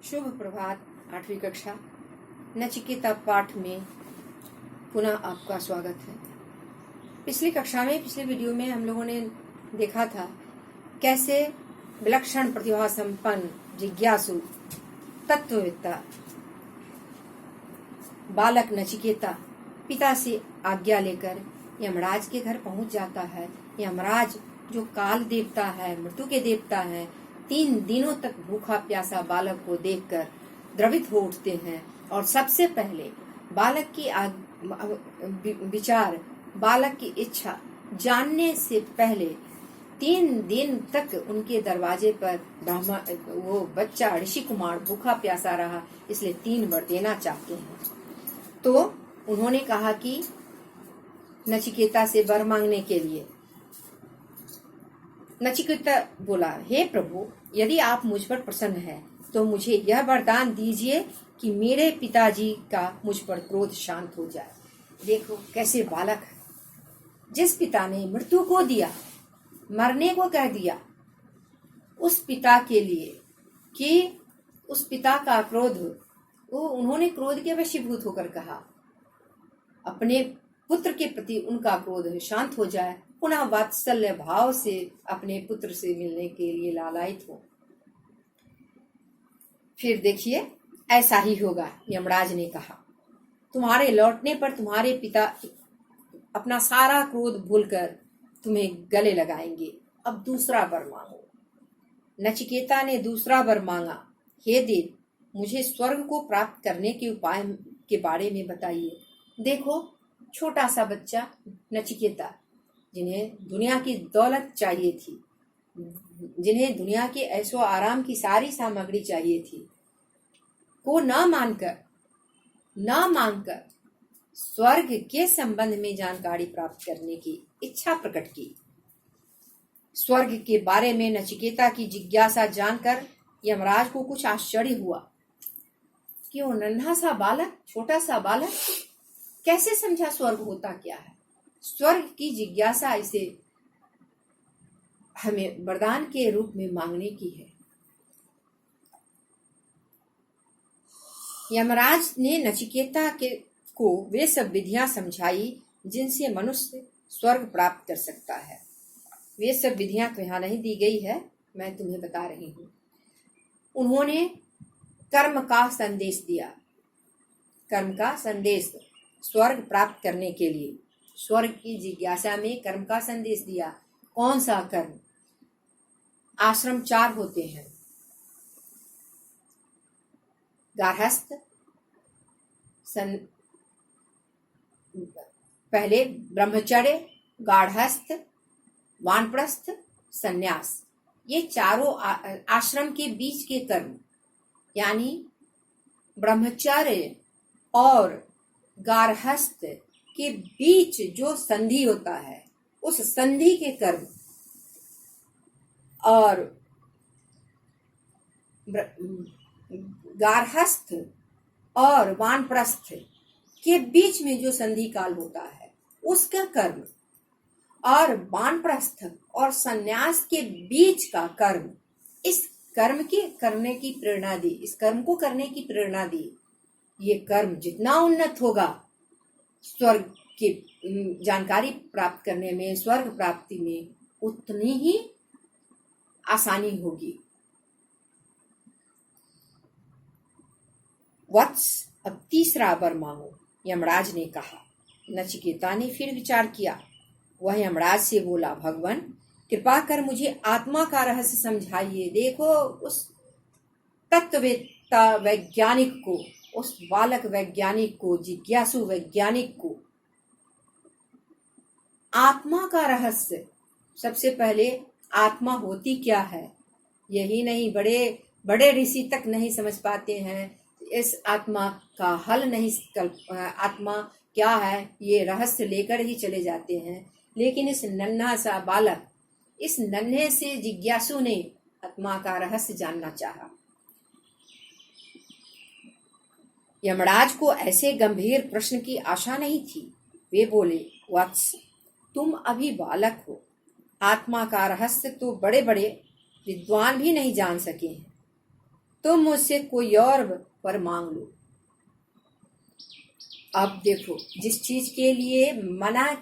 शुभ प्रभात। 8वीं कक्षा नचिकेता पाठ में पुनः आपका स्वागत है। पिछली वीडियो में हम लोगों ने देखा था कैसे विलक्षण प्रतिभा संपन्न जिज्ञासु तत्ववेत्ता बालक नचिकेता पिता से आज्ञा लेकर यमराज के घर पहुंच जाता है। यमराज जो काल देवता है, मृत्यु के देवता है, 3 दिनों तक भूखा प्यासा बालक को देखकर द्रवित हो उठते हैं और सबसे पहले बालक की विचार, बालक की इच्छा जानने से पहले 3 दिन तक उनके दरवाजे पर वो बच्चा ऋषि कुमार भूखा प्यासा रहा, इसलिए 3 वर देना चाहते हैं। तो उन्होंने कहा कि नचिकेता से वर मांगने के लिए नचिकेता बोला, हे प्रभु, यदि आप मुझ पर प्रसन्न हैं तो मुझे यह वरदान दीजिए कि मेरे पिताजी का मुझ पर क्रोध शांत हो जाए। देखो कैसे बालक, जिस पिता ने मृत्यु को दिया, मरने को कह दिया, उस पिता के लिए कि उस पिता का क्रोध, वो उन्होंने क्रोध के वशीभूत होकर कहा अपने पुत्र के प्रति उनका क्रोध शांत हो जाए, पुनः वात्सल्य भाव से अपने पुत्र से मिलने के लिए लालायित हो। फिर देखिए ऐसा ही होगा। यमराज ने कहा, तुम्हारे लौटने पर तुम्हारे पिता अपना सारा क्रोध भूलकर तुम्हें गले लगाएंगे। अब दूसरा वर मांगो। नचिकेता ने दूसरा वर मांगा, हे देव, मुझे स्वर्ग को प्राप्त करने के उपाय के बारे में बताइए। देखो छोटा सा बच्चा नचिकेता, जिन्हें दुनिया की दौलत चाहिए थी, जिन्हें दुनिया के ऐशो आराम की सारी सामग्री चाहिए थी, को न मांगकर स्वर्ग के संबंध में जानकारी प्राप्त करने की इच्छा प्रकट की। स्वर्ग के बारे में नचिकेता की जिज्ञासा जानकर यमराज को कुछ आश्चर्य हुआ कि वो नन्हा सा बालक, छोटा सा बालक कैसे समझा स्वर्ग होता क्या है। स्वर्ग की जिज्ञासा इसे हमें वरदान के रूप में मांगने की है। यमराज ने नचिकेता को वे सब विधियां समझाई जिनसे मनुष्य स्वर्ग प्राप्त कर सकता है। वे सब विधियां तो यहाँ नहीं दी गई है, मैं तुम्हें बता रही हूँ। उन्होंने कर्म का संदेश दिया। कर्म का संदेश स्वर्ग प्राप्त करने के लिए, स्वर्ग की जिज्ञासा में कर्म का संदेश दिया। कौन सा कर्म? आश्रम 4 होते हैं, गार्हस्थ, पहले ब्रह्मचर्य, गार्हस्थ, वानप्रस्थ, सन्यास। ये चारों आश्रम के बीच के कर्म, यानी ब्रह्मचर्य और गार्हस्थ के बीच जो संधि होता है, उस संधि के कर्म, और गार्हस्थ और वानप्रस्थ के बीच में जो संधि काल होता है उसका कर्म, और वानप्रस्थ और सन्यास के बीच का कर्म, इस कर्म के करने की प्रेरणा दी, इस कर्म को करने की प्रेरणा दी। ये कर्म जितना उन्नत होगा, स्वर्ग की जानकारी प्राप्त करने में, स्वर्ग प्राप्ति में उतनी ही आसानी होगी। वत्स, अब तीसरा वर मांगो, यमराज ने कहा। नचिकेता ने फिर विचार किया। वह यमराज से बोला, भगवान, कृपा कर मुझे आत्मा का रहस्य समझाइए। देखो उस तत्ववेत्ता वैज्ञानिक को, उस बालक वैज्ञानिक को, जिज्ञासु वैज्ञानिक को आत्मा का रहस्य, सबसे पहले आत्मा होती क्या है, यही नहीं, बड़े बड़े ऋषि तक नहीं समझ पाते हैं। इस आत्मा का हल नहीं, आत्मा क्या है ये रहस्य लेकर ही चले जाते हैं। लेकिन इस नन्हा सा बालक, इस नन्हे से जिज्ञासु ने आत्मा का रहस्य जानना चाहा। यमराज को ऐसे गंभीर प्रश्न की आशा नहीं थी। वे बोले, वत्स, तुम अभी बालक हो, आत्मा का रहस्य तो बड़े बड़े विद्वान भी नहीं जान सके हैं। तुम मुझसे कोई और वर मांग लो। अब देखो, जिस चीज के लिए मना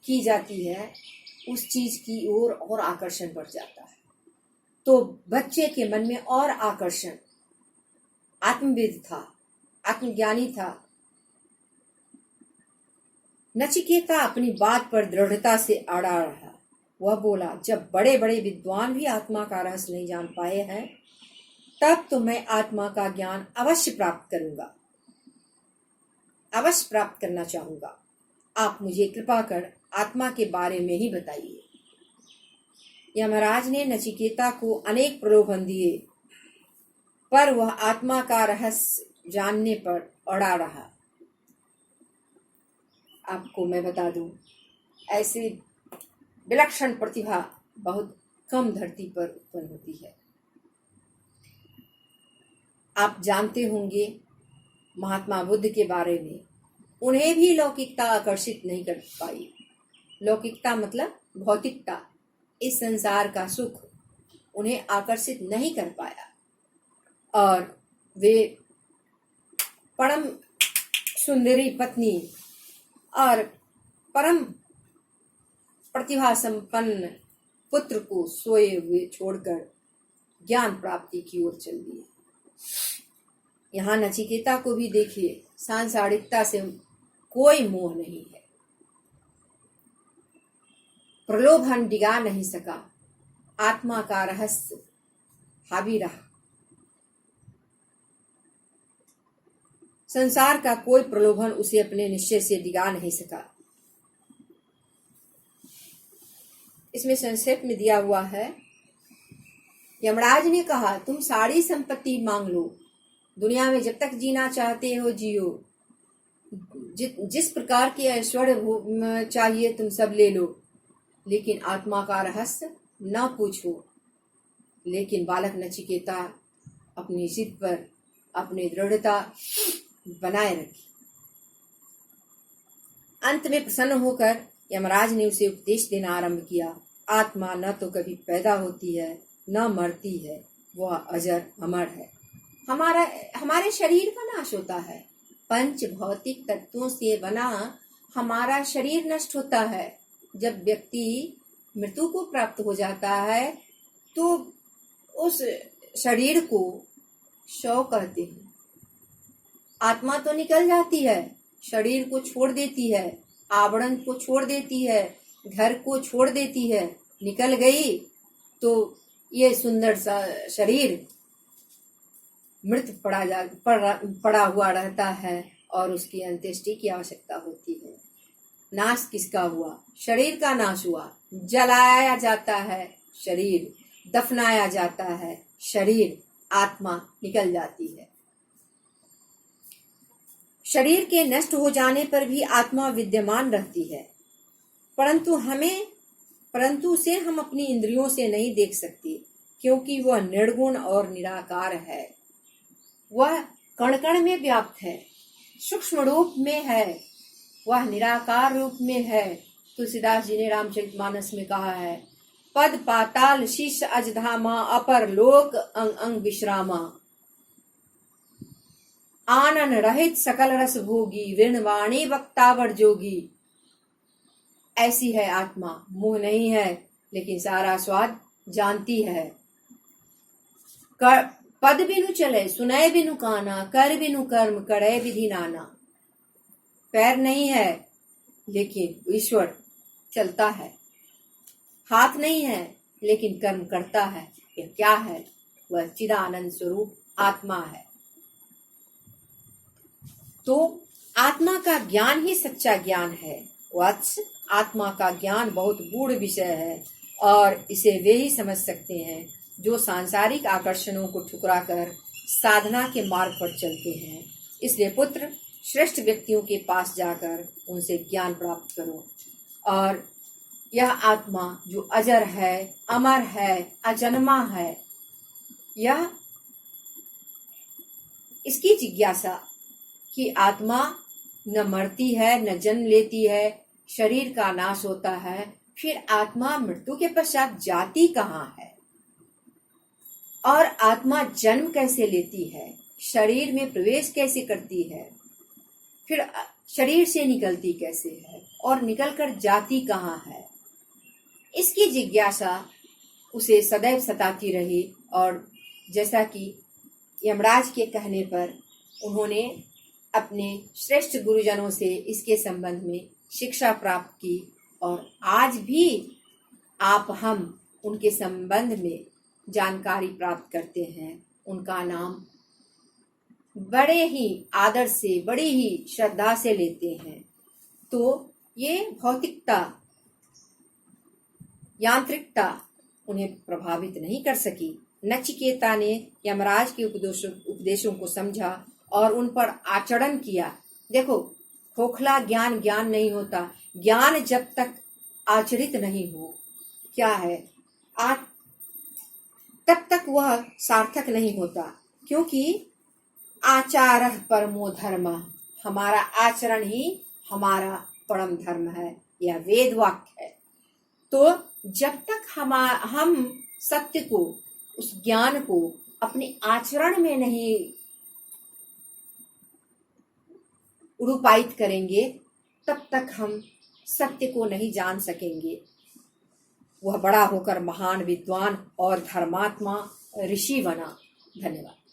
की जाती है उस चीज की ओर और आकर्षण बढ़ जाता है। तो बच्चे के मन में और आकर्षण, आत्मविद था, आत्मज्ञानी था। नचिकेता अपनी बात पर दृढ़ता से अड़ा रहा। वह बोला, जब बड़े बड़े विद्वान भी आत्मा का रहस्य नहीं जान पाए हैं, तब तो मैं आत्मा का ज्ञान अवश्य प्राप्त करूंगा, अवश्य प्राप्त करना चाहूंगा। आप मुझे कृपा कर आत्मा के बारे में ही बताइए। यमराज ने नचिकेता को अनेक प्रलोभन दिए, पर वह आत्मा का रहस्य जानने पर अड़ा रहा। आपको मैं बता दूं, ऐसी विलक्षण प्रतिभा बहुत कम धरती पर उत्पन्न होती है। आप जानते होंगे महात्मा बुद्ध के बारे में, उन्हें भी लौकिकता आकर्षित नहीं कर पाई। लौकिकता मतलब भौतिकता, इस संसार का सुख उन्हें आकर्षित नहीं कर पाया और वे परम सुंदरी पत्नी और परम प्रतिभा संपन्न पुत्र को सोए हुए छोड़कर ज्ञान प्राप्ति की ओर चल दिए। यहाँ नचिकेता को भी देखिए, सांसारिकता से कोई मोह नहीं है, प्रलोभन डिगा नहीं सका, आत्मा का रहस्य हावी रहा। संसार का कोई प्रलोभन उसे अपने निश्चय से डिगा नहीं सका। इसमें संक्षेप में दिया हुआ है, यमराज ने कहा, तुम सारी संपत्ति मांग लो, दुनिया में जब तक जीना चाहते हो जियो, जिस प्रकार के ऐश्वर्य चाहिए तुम सब ले लो, लेकिन आत्मा का रहस्य न पूछो। लेकिन बालक नचिकेता अपनी जिद पर अपनी दृढ़ता बनाए रखी। अंत में प्रसन्न होकर यमराज ने उसे उपदेश देना आरंभ किया। आत्मा न तो कभी पैदा होती है न मरती है, वह अजर अमर है। हमारे शरीर का नाश होता है, पंच भौतिक तत्वों से बना हमारा शरीर नष्ट होता है। जब व्यक्ति मृत्यु को प्राप्त हो जाता है तो उस शरीर को शव कहते हैं। आत्मा तो निकल जाती है, शरीर को छोड़ देती है, आवरण को छोड़ देती है, घर को छोड़ देती है, निकल गई तो ये सुंदर सा शरीर मृत पड़ा हुआ रहता है और उसकी अंत्येष्टि की आवश्यकता होती है। नाश किसका हुआ? शरीर का नाश हुआ। जलाया जाता है शरीर, दफनाया जाता है शरीर, आत्मा निकल जाती है। शरीर के नष्ट हो जाने पर भी आत्मा विद्यमान रहती है, परंतु उसे हम अपनी इंद्रियों से नहीं देख सकते, क्योंकि वह निर्गुण और निराकार है। वह कण कण में व्याप्त है, सूक्ष्म रूप में है, वह निराकार रूप में है। तुलसीदास जी ने रामचरितमानस में कहा है, पद पाताल शीश अजधामा, अपर लोक अंग अंग विश्रामा, आनन रहित सकल रस भोगी, ऋणवाणी वक्तावर जोगी। ऐसी है आत्मा, मोह नहीं है लेकिन सारा स्वाद जानती है। पद बिनु चले सुनय बिनु काना, कर बिनु कर्म करे विधि नाना। पैर नहीं है लेकिन ईश्वर चलता है, हाथ नहीं है लेकिन कर्म करता है। यह क्या है? वह चिदानंद स्वरूप आत्मा है। तो आत्मा का ज्ञान ही सच्चा ज्ञान है। वत्स, आत्मा का ज्ञान बहुत गूढ़ विषय है और इसे वे ही समझ सकते हैं जो सांसारिक आकर्षणों को ठुकरा कर साधना के मार्ग पर चलते हैं। इसलिए पुत्र, श्रेष्ठ व्यक्तियों के पास जाकर उनसे ज्ञान प्राप्त करो और यह आत्मा जो अजर है, अमर है, अजन्मा है, यह इसकी जिज्ञासा कि आत्मा न मरती है न जन्म लेती है, शरीर का नाश होता है, फिर आत्मा मृत्यु के पश्चात जाती कहाँ है और आत्मा जन्म कैसे लेती है, शरीर में प्रवेश कैसे करती है, फिर शरीर से निकलती कैसे है और निकलकर जाती कहाँ है, इसकी जिज्ञासा उसे सदैव सताती रही। और जैसा कि यमराज के कहने पर उन्होंने अपने श्रेष्ठ गुरुजनों से इसके संबंध में शिक्षा प्राप्त की और आज भी हम उनके संबंध में जानकारी प्राप्त करते हैं। उनका नाम बड़े ही आदर से, बड़ी ही श्रद्धा से लेते हैं। तो ये भौतिकता, यांत्रिकता उन्हें प्रभावित नहीं कर सकी। नचिकेता ने यमराज के उपदेशों को समझा और उन पर आचरण किया। देखो, खोखला ज्ञान ज्ञान नहीं होता। ज्ञान जब तक आचरित नहीं हो, क्या है, तब तक वह सार्थक नहीं होता। क्योंकि आचारः परमो धर्म, हमारा आचरण ही हमारा परम धर्म है, यह वेद वाक्य है। तो जब तक हम सत्य को, उस ज्ञान को अपने आचरण में नहीं रूपायित करेंगे, तब तक हम सत्य को नहीं जान सकेंगे। वह बड़ा होकर महान विद्वान और धर्मात्मा ऋषि बना। धन्यवाद।